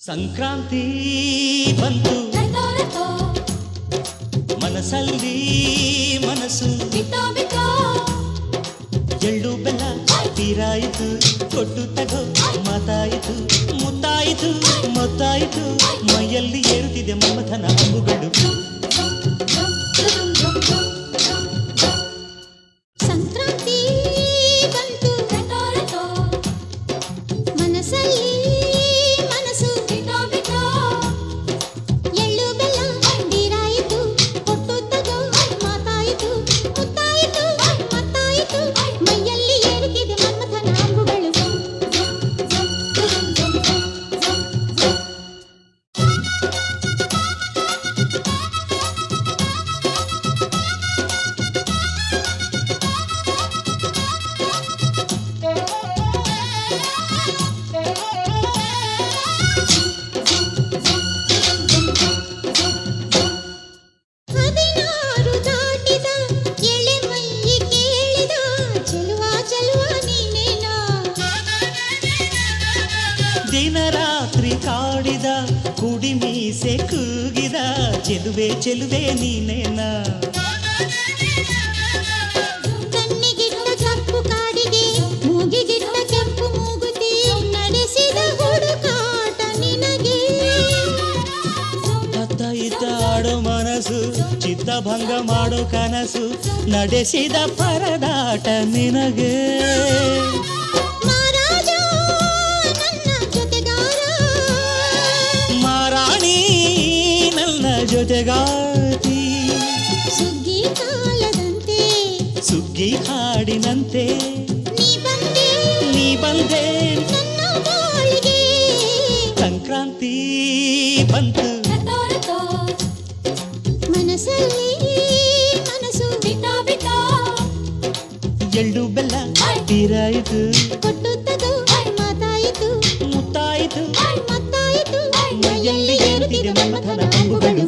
ಸಂಕ್ರಾಂತಿ ಬಂತು ಮನಸ್ಸಲ್ಲಿ ಮನಸ್ಸು ಎಳ್ಳು ಬೆಲ್ಲ ತೀರಾಯಿತು ಕೊಟ್ಟು ತಗೋ ಮಾತಾಯಿತು ಮುತ್ತಾಯಿತು ಮೊತ್ತಾಯಿತು ಮೈಯಲ್ಲಿ ಏರುತ್ತಿದೆ ಮಮಥನ ಹಬ್ಬುಗಳು ಸಂಕ್ರಾಂತಿ ಬಂತು ಮನಸ್ಸಲ್ಲಿ ಮನಸ್ಸು ಎಳ್ಳು ಬೆಲ್ಲ ತೀರಾಯಿತು ಕೊಟ್ಟು ತಗೋ ಮಾತಾಯಿತು ಮುತ್ತಾಯಿತು ಮತ್ತಾಯಿತು ಮೈಯಲ್ಲಿ ಏರುತ್ತಿದೆ ಮನ್ಮಥನ ಅಂಬುಗಳು ದಿನ ರಾತ್ರಿ ಕಾಡಿದ ಕುಡಿ ಮೀಸೆ ಕೂಗಿದ ಚೆಲುವೆ ಚೆಲುವೆ ನೀನೇನಾ ಕಣ್ಣಿಗಿಟ್ಟ ಕಪ್ಪು ಕಾಡಿಗೆ ಮೂಗಿಗಿಟ್ಟ ಕೆಂಪು ಮೂಗುತಿ ನಡೆಸಿದ ಹುಡುಕಾಟ ನಿನಗೆ ಅತ್ತ ಇತ್ತ ಆಡೋ ಮನಸ್ಸು ಚಿತ್ತಭಂಗ ಮಾಡೋ ಕನಸು ನಡೆಸಿದ ಪರದಾಟ ನಿನಗೆ ಜೊತೆಗಾತಿ ಸುಗ್ಗಿ ಕಾಲದಂತೆ ಸುಗ್ಗಿ ಹಾಡಿನಂತೆ ನೀ ಬಂದೆ ನನ್ನ ಬಾಳಿಗೆ ಸಂಕ್ರಾಂತಿ ಬಂತು ಮನಸ್ಸಲ್ಲಿ ಮನಸ್ಸು ಎಳ್ಳು ಬೆಲ್ಲ ತೀರಾಯಿತು ಕೊಟ್ಟು ತಗೋ ಮಾತಾಯಿತು ಮುತ್ತಾಯಿತು ಮತ್ತಾಯಿತು ಮೈಯಲ್ಲಿ ಏರುತ್ತಿದೆ ಮನ್ಮಥನ ಅಂಬುಗಳು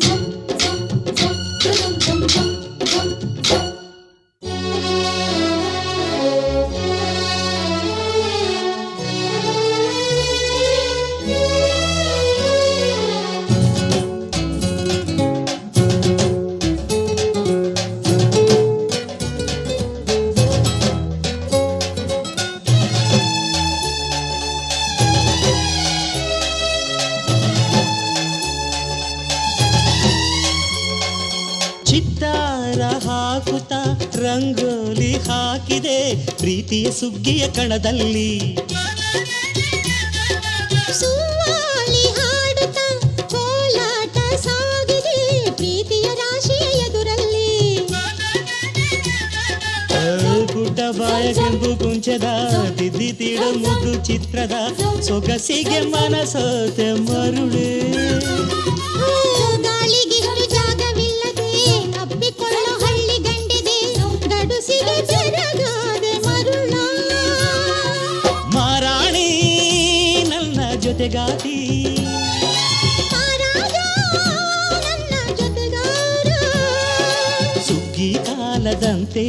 ಚಿತ್ತಾರ ಹಾಕುತ್ತ ರಂಗೋಲಿ ಹಾಕಿದೆ ಪ್ರೀತಿಯ ಸುಗ್ಗಿಯ ಕಣದಲ್ಲಿ ಸುವಾಲಿ ಹಾಡುತ್ತಾ ಕೋಲಾಟ ಸಾಗಿದೆ ಪ್ರೀತಿಯ ರಾಶಿಯ ಎದುರಲ್ಲಿ ಗುಡ್ಡ ಬಾಯ ಕೆಂಪು ಕುಂಚದ ತಿದ್ದಿ ತೀಡ ಮುದ್ದು ಚಿತ್ರದ ಸೊಗಸಿಗೆ ಮನಸೋತೆ ಮರುಳೆ ಗಾಳಿಗಿಷ್ಟು ಜಾಗವಿಲ್ಲದೆ ಅಪ್ಪಿಕೊಳ್ಳೋ ಹಳ್ಳಿ ಗಂಡಿದೆ ಗಡುಸಿಗೆ ಬೆರಗಾದೆ ಮರುಳ ಮಾರಾಣಿ ನನ್ನ ಜೊತೆಗಾತಿ ಮಹಾರಾಜ ನನ್ನ ಜೊತೆಗಾರ ಸುಗ್ಗಿ ಕಾಲದಂತೆ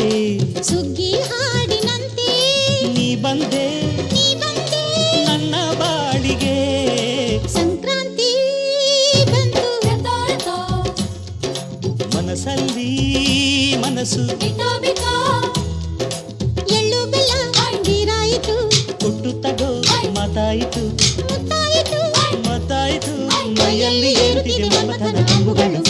ಸುಗ್ಗಿ ಹಾಡಿನಂತೆ ನೀ ಬಂದೆ ನನ್ನ ಬಾಳಿಗೆ ಸಂಕ್ರಾಂತಿ ಬಂತು ಮನಸ್ಸಲ್ಲಿ ಮನಸ್ಸು ಎಳ್ಳು ಬೆಲ್ಲ ತೀರಾಯಿತು ಕೊಟ್ಟು ತಗೋ ಮಾತಾಯಿತು ಮುತ್ತಾಯಿತು ಮತ್ತಾಯಿತು ಮೈಯಲ್ಲಿ ಏರುತ್ತಿದೆ ಮಮಥನ ಅಂಬುಗಳು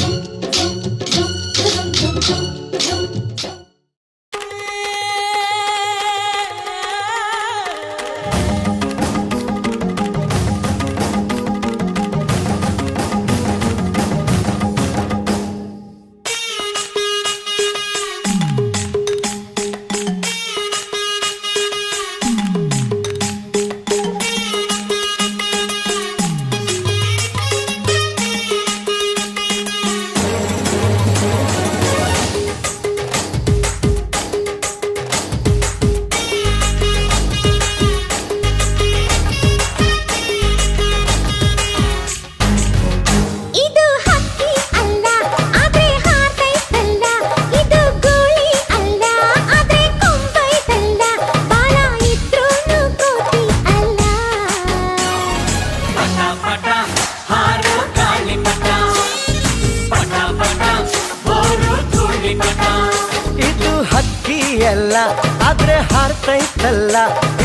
ಆದ್ರೆ ಹಾರ್ತೈತಲ್ಲ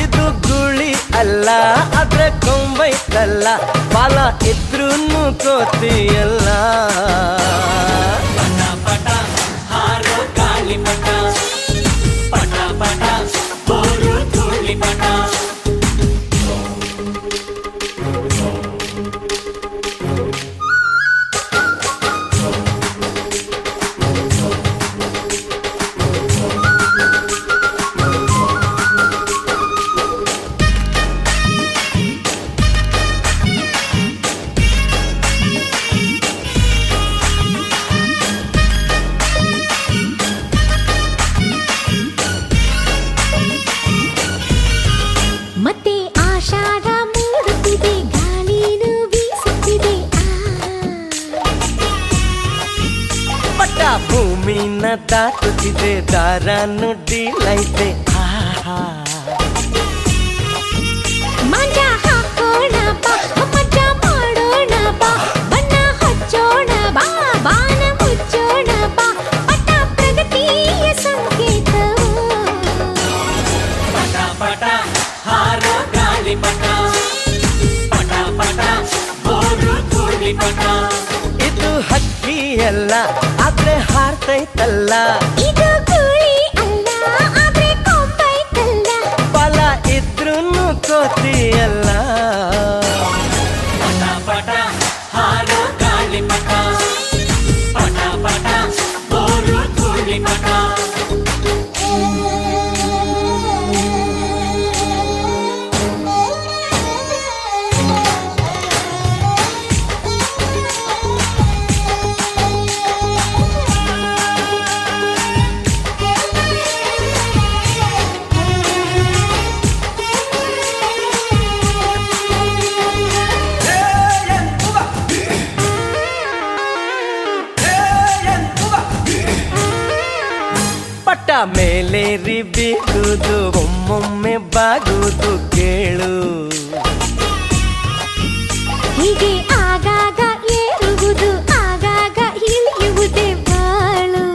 ಇದು ಗುಳಿ ಅಲ್ಲ, ಆದ್ರೆ ಕೊಂಬೈತಲ್ಲ ಬಾಲ ಇದ್ರೂನು ಕೋತಿಯಲ್ಲ. ಪಟ ಪಟ ಹಾರೋ ಗಾಳಿ ಪಟ, ಪಟ ಪಟ ಬೋರು ಧೂಳಿ ಪಟ. ಮತ್ತೆ ಆಷಾಢ ಮೂಡುತ್ತಿದೆ, ಗಾಳಿನೂ ಬೀಸುತ್ತಿದೆ. ಪಟ್ಟ ಭೂಮಿನ ದಾಟುತ್ತಿದೆ, ದಾರ ನುಡ್ಡಿಲೈತೆ. ಮಂಜ ಹಾಕೋಣ ಬಾ, ಮಜ ಮಾಡೋಣ ಬಾ, ಬಣ್ಣ ಹಚ್ಚೋಣ ಬಾ, ಬಾನ ಮುಚ್ಚೋಣ ಬಾ, ಪಟ ಪ್ರಗತಿಯ ಸಂಕೇತವು. ಪಟ ಪಟ ಹಾರೋ ಗಾಳಿ ಪಟ, ಪಟ ಪಟ ಬೋರು ಧೂಳಿ ಪಟ. ಇದು ಹಕ್ಕಿಯಲ್ಲ ಆದ್ರೆ ಹಾರ್ತೈತಲ್ಲ, ಇದು ಗುಳಿ ಅಲ್ಲ ಆದ್ರೆ ಕೊಂಬೈತಲ್ಲ. ಬಲ ಇದ್ರೂನು ಕೋತಿಯಲ್ಲ. ಪಟ ಪಟ ಹಾರೋ ಗಾಳಿ ಪಟ, ಪಟ ಪಟ ಬೋರು ಧೂಳಿ ಪಟ. ಪಟ್ಟ ಮೇಲೇರಿ ಬೀಗುದು, ಒಮ್ಮೊಮ್ಮೆ ಬಾಗುದು ಕೇಳು. ಹೀಗೆ ಆಗಾಗ ಏರುವುದು, ಆಗಾಗ ಇಳಿಯುವುದೇ ಬಾಳು.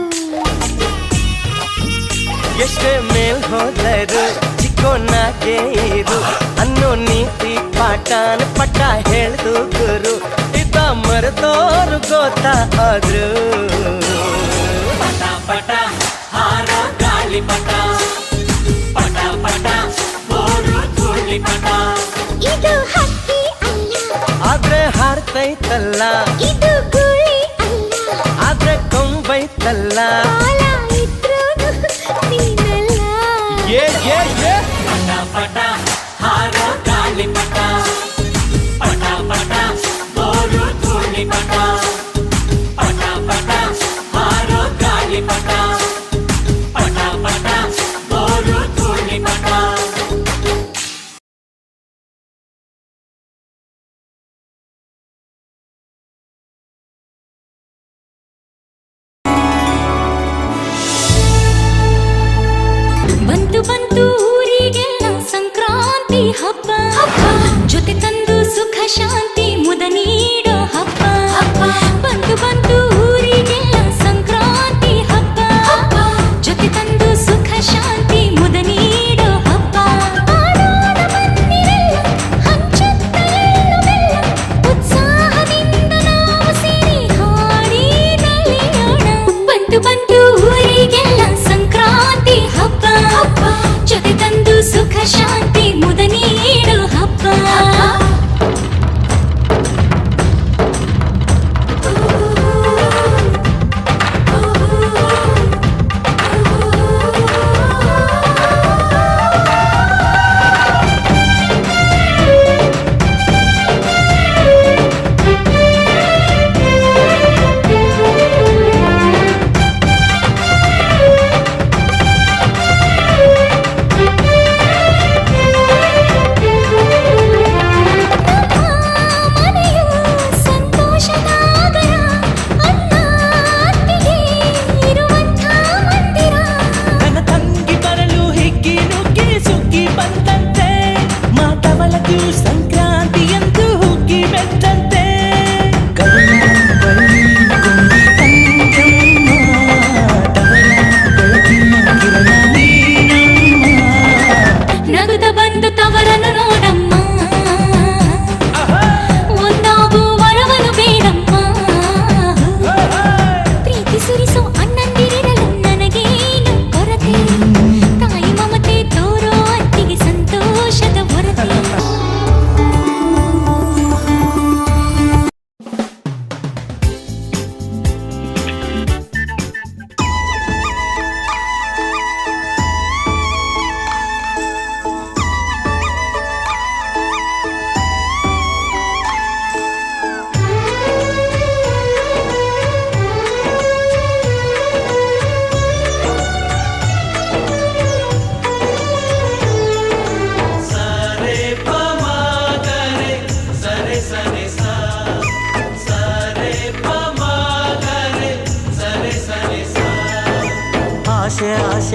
ಎಷ್ಟೇ ಮೇಲ್ ಹೋದರು ಚಿಕ್ಕೋನಾಗೆ ಇರು ಅನ್ನೋ ನೀತಿ ಪಾಠನ ಪಟ್ಟ ಹೇಳ್ದು ಗುರು. ಇದ್ದ ಮರೆತೋರು ಗೊತ್ತಾದ್ರು. ಪಟ ಪಟ ಹಾರೋ ಗಾಳಿ ಪಟ, ಪಟ ಪಟ ಬೋರು ಧೂಳಿ ಪಟ. ಇದು ಹಕ್ಕಿ ಅಲ್ಲ ಆದ್ರೆ ಹಾರ್ತೈತಲ್ಲ, ಇದು ಗುಳಿ ಅಲ್ಲ, ಆದ್ರೆ ಕೊಂಬೈತಲ್ಲ. ಬಾಲ ಇದ್ರೂನು ನೀನಲ್ಲ. ಏ ಏ ಏ ಪಟ ಪಟ ಹಾರೋ ಗಾಳಿ ಪಟ, ಪಟ ಪಟ ಬೋರು ಧೂಳಿ ಪಟ. ಪಟ ಪಟ ಹಾರೋ ಗಾಳಿ ಪಟ, ಪಟ ಪಟ ಬೋರು ಧೂಳಿ ಪಟ. ಬಂತು ಬಂತು ಊರಿಗೆಲ್ಲ ಸಂಕ್ರಾಂತಿ.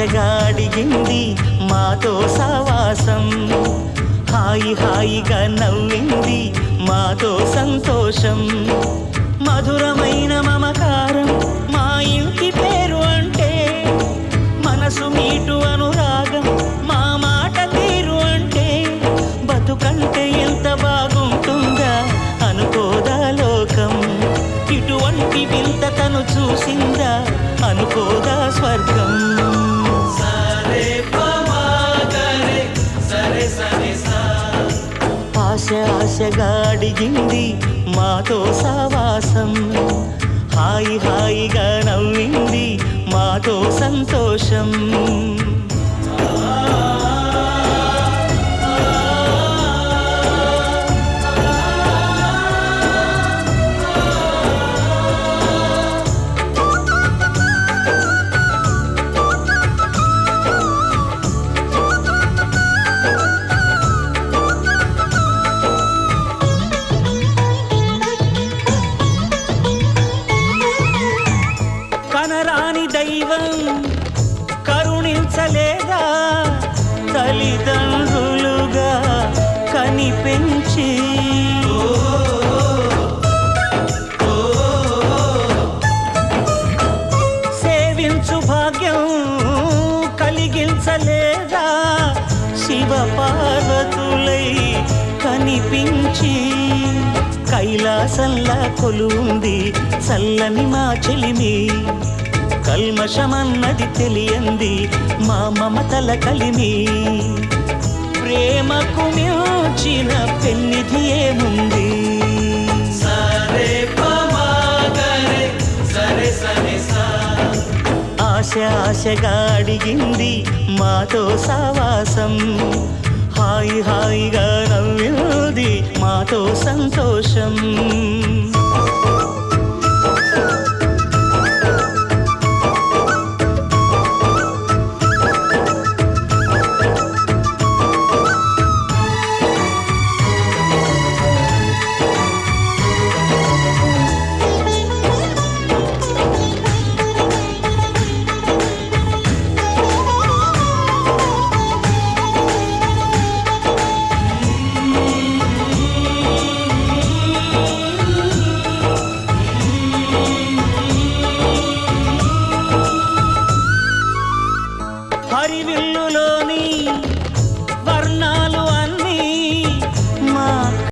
ఆశగా అడిగింది మాతో సావాసం హాయి హాయిగా నవ్వింది మాతో సంతోషం మధురమైన మమకారం మా ఇంటి పేరు అంటే మనసు మీటు అనురాగం మా మాట తీరు అంటే బతుకంటే ఎంత బాగుంటుందా అనుకోదా లోకం ఇటువంటి వింత తను చూసిందా అనుకోదా స్వర్గం ఆశ ఆశగా అడిగింది మాతో సావాసం హాయి హాయిగా నవ్వింది మాతో సంతోషం కనరాని దైవం కరుణించలేదా తల్లిదండ్రులుగా కనిపెంచి సేవించు భాగ్యం కలిగించలేదా శివ పార్వతులై కనిపించి కైలాసంలా కొలుంది చల్లని మా చెలిమి కల్మషమన్నది తెలియంది మా మమతల కలిమి ప్రేమకు మించిన పెన్నిధి ఏముంది ఆశ ఆశగా అడిగింది మాతో సావాసం హాయి హాయిగా నవ్వింది మాతో సంతోషం